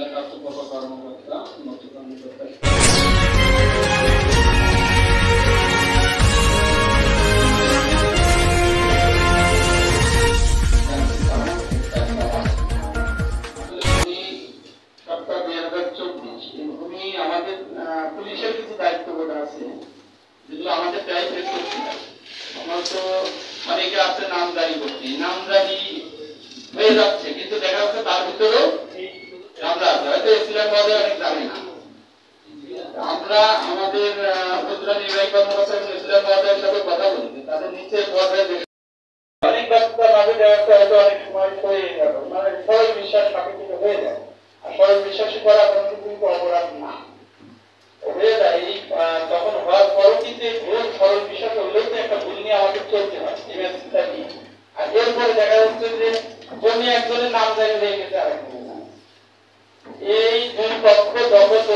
জেলা কর্তৃপক্ষ কর্মকর্তা আমাদের পুলিশের কিছু দায়িত্ববোধ আছে যেগুলো আমাদের প্রায় ফেস করছি। আমার তো অনেকে আছে নামজারি করছি, নামজারি হয়ে যাচ্ছে, কিন্তু দেখা যাচ্ছে তার ভিতরেও আমরা হয়তো ইসলাম মহোদয় অনেক জানি না। আমরা আমাদের উপজেলা নির্বাহী কর্মকর্তা ইসলাম মহোদয়ের সাথে কথা বলি, তাদের নিচে পর্যায়ে অনেক ব্যস্ততার মাঝে ব্যবস্থা হয়তো অনেক সময় হয়ে গেল, মানে সবাই বিশ্বাস সাপেক্ষিত হয়ে যায়। আর সবাই বিশ্বাসী করা কোনো কিন্তু অপরাধ না হয়ে যায়। তখন হওয়ার পরও কিন্তু ভুল সরল বিশ্বাস হলেও তো একটা ভুল নিয়ে আমাদের চলতে হয়। আর এরপরে দেখা যাচ্ছে যে জমি একজনের নাম জারি হয়ে গেছে আরেকজনের নাম। এই দুই পক্ষ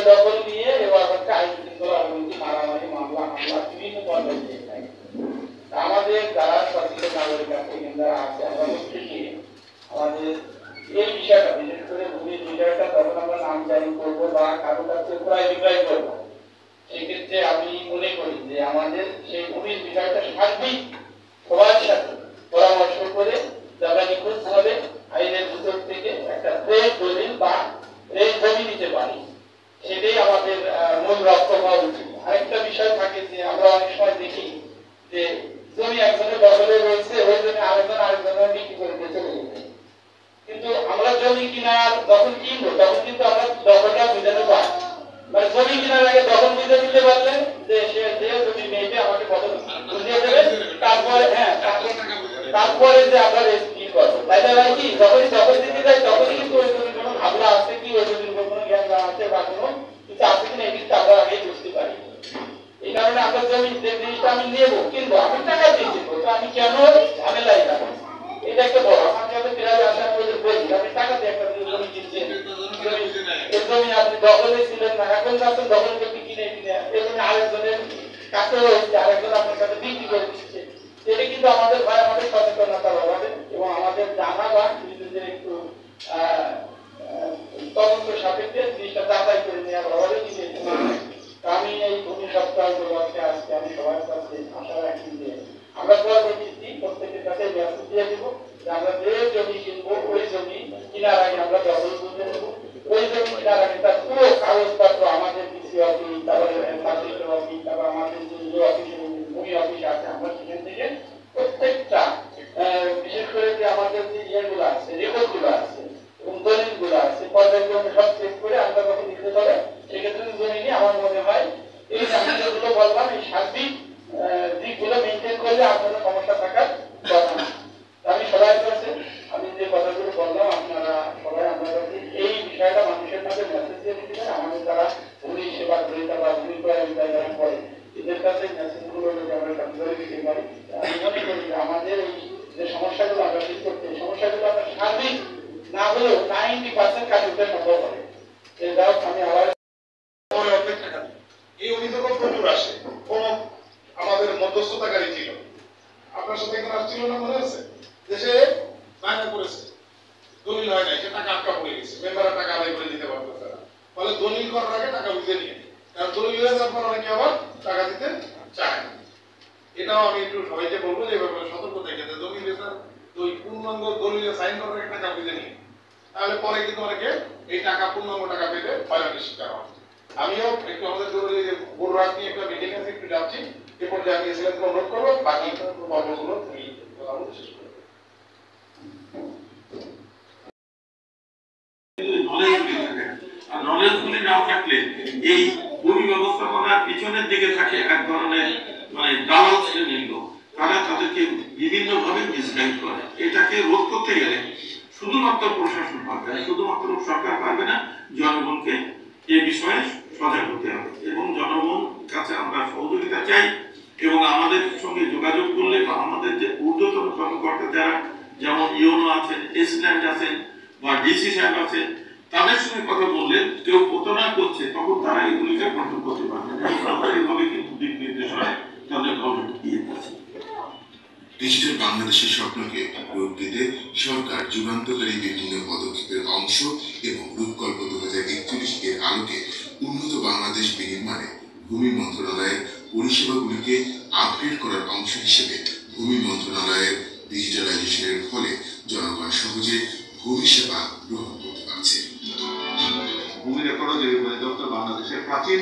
দখল নিয়ে এবার হচ্ছে আইন শৃঙ্খলা অবনতি, মারামারি, মামলা হামলা বিভিন্ন পর্যায়ে দিয়ে থাকে। আমাদের যারা সচেতন নাগরিক আছে, যারা আছে, আমরা প্রত্যেকে আমাদের এই বিষয়টা, বিশেষ করে ভূমির বিষয়টা যখন আমরা নাম জারি করবো বা কারো কাছে প্রায় বিক্রয় করবো, সেক্ষেত্রে আমি মনে করি যে আমাদের সেই ভূমির বিষয়টা সার্বিক সবার সাথে পরামর্শ করে যারা নিখুঁত ভাবে আইনের ভিতর থেকে একটা ফ্রেশ দলিল বা ফ্রেশ জমি নিতে পারি, সেটাই আমাদের মূল লক্ষ্য হওয়া উচিত। আরেকটা বিষয় থাকে যে আমরা অনেক সময় দেখি যে জমি একজনের দখলে রয়েছে, ওই জমি আরেকজনের বিক্রি করে দিয়ে চলে গেছে। কিন্তু আমরা জমি কিনার যখন কিনবো তখন কিন্তু আমরা দখলটা বুঝাতে পারি, মানে জমি কেনার আগে দখল বুঝে দিতে পারলেন যে সে যে জমি মেয়েকে আমাকে কত বুঝিয়ে দেবে, তারপরে তারপরে যে আমরা রেজিস্ট্রি করবো। তাই না ভাই? কি যখনই দখল দিতে যাই তখনই কিন্তু ওই জমির কোনো ভাবনা আছে কি, ওই জমির উপর কোনো জ্ঞান আছে বা কোনো কিছু আছে কিনা, এই জিনিসটা আমরা আগেই বুঝতে পারি। এই কারণে আমরা জমি যে জিনিসটা আমি নেবো কিনবো, আমি টাকা দিয়ে কিনবো, তো আমি কেন ঝামেলাই যাবো? এটা একটা বড় আমার কাছে প্রায় আসার মধ্যে বলি, আপনি টাকা দিয়ে একটা জমি কিনছেন, এই জমি আপনি দখলে ছিলেন না, এখন যাচ্ছেন দখল করতে কিনে এই জমি আরেকজনের কাছে রয়েছে, আরেকজন আপনার কাছে বিক্রি করে দিচ্ছে। এটা কিন্তু আমাদের ভাই আমাদের সচেতনতার অভাবে এবং আমাদের জানা বা নিজেদের একটু তদন্ত সাপেক্ষে জিনিসটা যাচাই করে নেওয়ার অভাবে আমি এই ভূমি সপ্তাহ উপলক্ষে আজকে আমি সবার কাছে আশা রাখি যে আমরা পরবর্তী প্রত্যেকের কাছে মেসেজ দিয়ে দেবো যে আমরা যে জমি কিনবো ওই জমি কেনার আগে আমরা দখল বুঝে নেবো। ওই জমি কেনার আগে তার পুরো কাগজপত্র আমাদের ডিসি অফিস, তারপরে সার্ভিসের অফিস, তারপর আমাদের যে অফিস ভূমি অফিস আছে, আমরা সেখান থেকে প্রত্যেকটা বিশেষ করে যে আমাদের যে ইয়েগুলো আছে, রেকর্ড গুলো আছে এবং দলিল গুলো আছে, পর্যায়ক্রমে সব চেক করে আমরা যখন নিতে পারে সেক্ষেত্রে জমি নিয়ে আমার মনে হয় এই যেগুলো বললাম এই সার্বিক দিকগুলো মেনটেন করলে আপনাদের সমস্যা থাকার কথা না। আমি সবাই কাছে আমি যে কথাগুলো বললাম আপনারা সবাই আপনারা এই বিষয়টা মানুষের কাছে মেসেজ দিয়ে দিতে পারেন। আমাদের যারা ভূমি সেবা গ্রহীতা বা ভূমি ক্রয় যারা করে এদের কাছে মেসেজগুলো যদি আমরা কার্যকরী দিতে পারি, আমি মনে করি আমাদের এই যে সমস্যাগুলো আমরা ঠিক করতে এই সমস্যাগুলো আমরা সার্বিক না হলেও 90% কাজ করতে সম্ভব হবে। আমি আবার এই অভিযোগ প্রচুর আসে, কোন আমাদের মধ্যস্থতাকারী ছিল, আপনার সাথে একজন আসছিল না মনে আছে, দেশে বায়না করেছে, দলিল হয় নাই, সে টাকা আটকা পড়ে গেছে, মেম্বাররা টাকা আদায় করে দিতে পারতেছে না, ফলে দলিল করার আগে টাকা বুঝে নিয়ে, কারণ দলিল হয়ে যাওয়ার পর অনেকে আবার টাকা দিতে চায় না। এটাও আমি একটু সবাইকে বলবো যে এভাবে সতর্ক থেকে যে জমি বেচার ওই পূর্ণাঙ্গ দলিলে সাইন করার আগে টাকা বুঝে নিয়ে, তাহলে পরে কিন্তু অনেকে এই টাকা পূর্ণাঙ্গ টাকা পেতে হয়রানির শিকার হয়। আমিও একটু আমাদের জরুরি বড় রাত নিয়ে একটা মিটিং আছে, একটু যাচ্ছি, এ পর্যায়ে আমি এসএলএস অনুরোধ করবো, বাকি পর্বগুলো তুমি শেষ করবে। নলেজগুলি না থাকলে এই ভূমি ব্যবস্থাপনার পিছনের দিকে থাকে এক ধরনের মানে দালাল শ্রেণীর লোক, তারা তাদেরকে বিভিন্ন ভাবে মিসগাইড করে। এটাকে রোধ করতে গেলে শুধুমাত্র প্রশাসন পারবে না, শুধুমাত্র সরকার পারবে না, জনগণকে এ বিষয়ে সজাগ হতে হবে এবং জনগণ কাছে আমরা সহযোগিতা চাই এবং আমাদের সঙ্গে যোগাযোগ করলে বা আমাদের যে ঊর্ধ্বতন কর্মকর্তা যারা যেমন ইউনো আছেন, এসল্যান্ড আছেন বা ডিসি সাহেব আছেন, তাদের সঙ্গে কথা বললে কেউ প্রতারণা করছে তখন তারা এগুলিকে কন্ট্রোল করতে পারবে। সরকারিভাবে কিন্তু দিক নির্দেশনা তাদের গভর্নমেন্ট দিয়ে দিচ্ছে। ডিজিটাল বাংলাদেশের স্বপ্নকে রূপ দিতে সরকার যুগান্তকারী বিভিন্ন পদক্ষেপের অংশ এবং রূপকল্প 2021 আলোকে উন্নত বাংলাদেশ বিনির্মাণে ভূমি মন্ত্রণালয়ের পরিষেবাগুলিকে আপগ্রেড করার অংশ হিসেবে ভূমি মন্ত্রণালয়ের ডিজিটালাইজেশনের ফলে জনগণ সহজে ভূমি সেবা গ্রহণ করতে পারছে। ভূমি রেকর্ড ও জরিপ অধিদপ্তর বাংলাদেশের প্রাচীন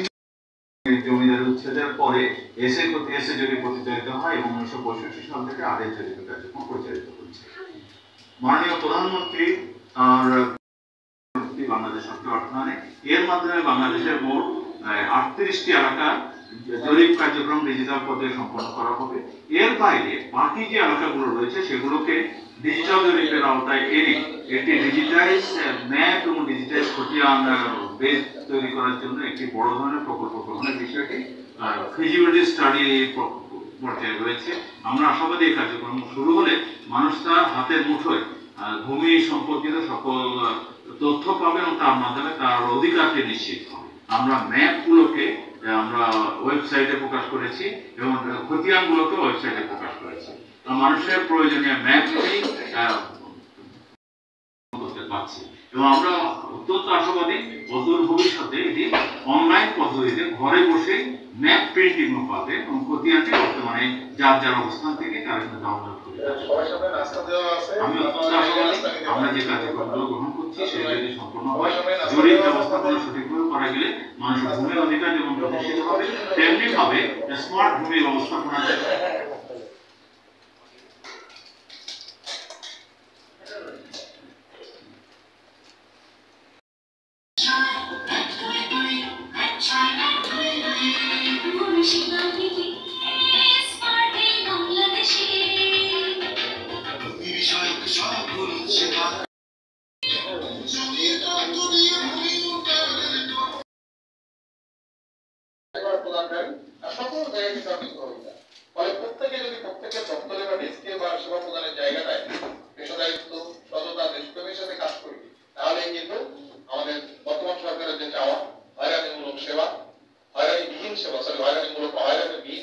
জমিদারি উচ্ছেদের পরে এসে জরিপ পরিচালিত হয় এবং 1965 সাল থেকে আদেশ জরিপ কার্যক্রম পরিচালিত হচ্ছে। মাননীয় প্রধানমন্ত্রী আর বাংলাদেশ সরকার অর্থায়নে এর মাধ্যমে বাংলাদেশের মোট 38টি এলাকা জরিপ কার্যক্রম ডিজিটাল পদ্ধতিতে সম্পন্ন করা হবে। এর বাইরে বাকি যে এলাকাগুলো রয়েছে সেগুলোকে ডিজিটাল জরিপের আওতায় এনে একটি ডিজিটাইজ ম্যাপ এবং ডিজিটাইজ খতিয়ান বেস তৈরি করার জন্য একটি বড় ধরনের প্রকল্প গ্রহণের বিষয়টি ফিজিবিলিটি স্টাডি পর্যায়ে রয়েছে। আমরা আশাবাদী এই কার্যক্রম শুরু হলে মানুষ তার হাতের মুঠোয় ভূমি সম্পর্কিত সকল তথ্য পাবে এবং তার মাধ্যমে তার অধিকারটি নিশ্চিত হবে। আমরা ম্যাপগুলোকে আমরা ওয়েবসাইটে প্রকাশ করেছি এবং খতিয়ানগুলোকে ওয়েবসাইটে প্রকাশ করেছি। মানুষের প্রয়োজনীয় ম্যাপটি করতে পারছি এবং আমরা অত্যন্ত আশাবাদী অদূর ভবিষ্যতে এটি অনলাইন পদ্ধতিতে ঘরে বসে ম্যাপ প্রিন্টিং পাবে এবং খতিয়ানটি বর্তমানে যার যার অবস্থান থেকে তারা কিন্তু ডাউনলোড করে আমি অত্যন্ত আশাবাদী আমরা যে কার্যক্রমগুলো গ্রহণ করছি সেটা যদি সম্পূর্ণ হয় জরিপ ব্যবস্থাপনা সঠিকভাবে করা গেলে মানুষের ভূমির অধিকার যেমন প্রতিষ্ঠিত হবে তেমনি ভাবে স্মার্ট ভূমি ব্যবস্থাপনা সকল জায়গায় ফলে প্রত্যেকে যদি প্রত্যেকের দপ্তরে বা ডেস্কে বা সেবা প্রদানের জায়গাটায় পেশাদারিত্ব সততা দেশপ্রেমের সাথে কাজ করি তাহলে কিন্তু আমাদের বর্তমান সরকারের যে চাওয়া হয়রানিমূলক সেবা হয়রানিবিহীন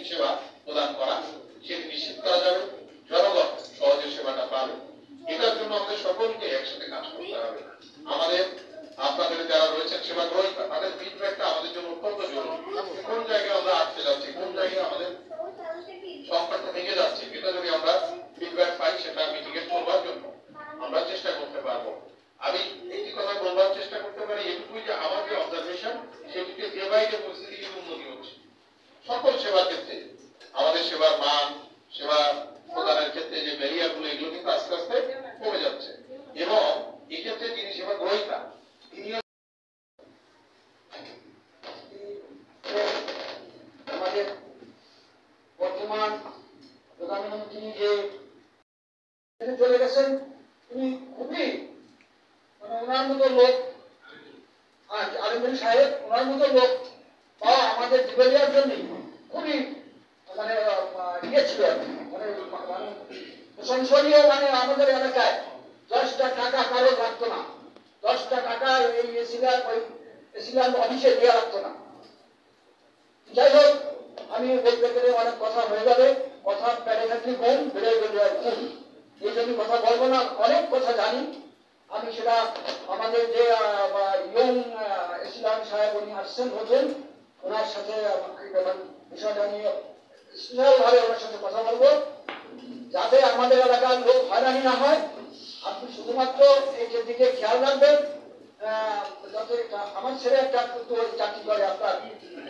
সেবা প্রদান করা সেটি নিশ্চিত করা যাবে। জনগণ সহজে সেবাটা পাবে। এটার জন্য আমাদের সকলকে একসাথে কাজ করতে হবে। আমাদের আপনাদের যারা রয়েছেন সেবা গ্রহীতা তাদের ফিডব্যাকটা আমাদের জন্য অত্যন্ত জরুরি। কোন জায়গায় আমরা আটকে যাচ্ছি, কোন জায়গায় আমাদের সংকটটা ভেঙে যাচ্ছে, এটা যদি আমরা ফিডব্যাক পাই সেটা মিটিগেট করবার জন্য আমরা চেষ্টা করতে পারবো। আমি একটি কথা বলবার চেষ্টা করতে পারি এটুকুই যে আমার যে অবজারভেশন সেটিতে ডে বাই ডে পরিস্থিতি উন্নতি হচ্ছে। সকল সেবার ক্ষেত্রে আমাদের সেবার মান, সেবা প্রদানের ক্ষেত্রে যে ব্যারিয়ারগুলো এগুলো কিন্তু আস্তে আস্তে কমে যাচ্ছে এবং এক্ষেত্রে যিনি সেবা গ্রহীতা তিনি আমাদের বর্তমান প্রধানমন্ত্রী যে চলে গেছেন তিনি খুবই ওনার মতো লোক আলিমুল সাহেব ওনার মতো লোক পাওয়া আমাদের জীবনের জন্য খুবই ইয়ে ছিল প্রশংসনীয়। আমাদের এলাকায় 10টা টাকা কারো লাগতো না, 10টা টাকা এই এসিলাম অফিসে দেওয়া লাগতো না। যাই হোক আমি বলতে গেলে অনেক কথা হয়ে যাবে, কথা পেটে থাকলে কম বেড়ে গেলে কম, এই জন্য কথা বলবো না। অনেক কথা জানি আমি, সেটা আমাদের যে ইয়ং ইসলাম সাহেব উনি আসছেন নতুন, ওনার সাথে বিষয়টা নিয়ে স্পেশালভাবে ওনার সাথে কথা বলবো যাতে আমাদের এলাকার লোক হয়রানি না হয়। আপনি শুধুমাত্র এই দিকে খেয়াল রাখবেন যাতে আমার ছেলে একটা চাকরি করে আপনার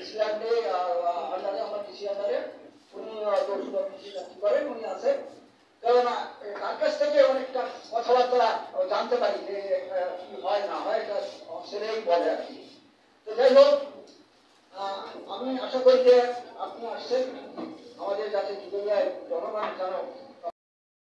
ইসলামে আন্ডারে, আমার কৃষি আন্ডারে, উনি চাকরি করেন, উনি আছেন। কেননা তার কাছ থেকে অনেকটা কথাবার্তা জানতে পারি যে কি হয় না হয়, এটা ছেলেই বলে আর কি। তো যাই হোক আমি আশা করি যে আপনি আসছেন আমাদের যাতে জনগণ যেন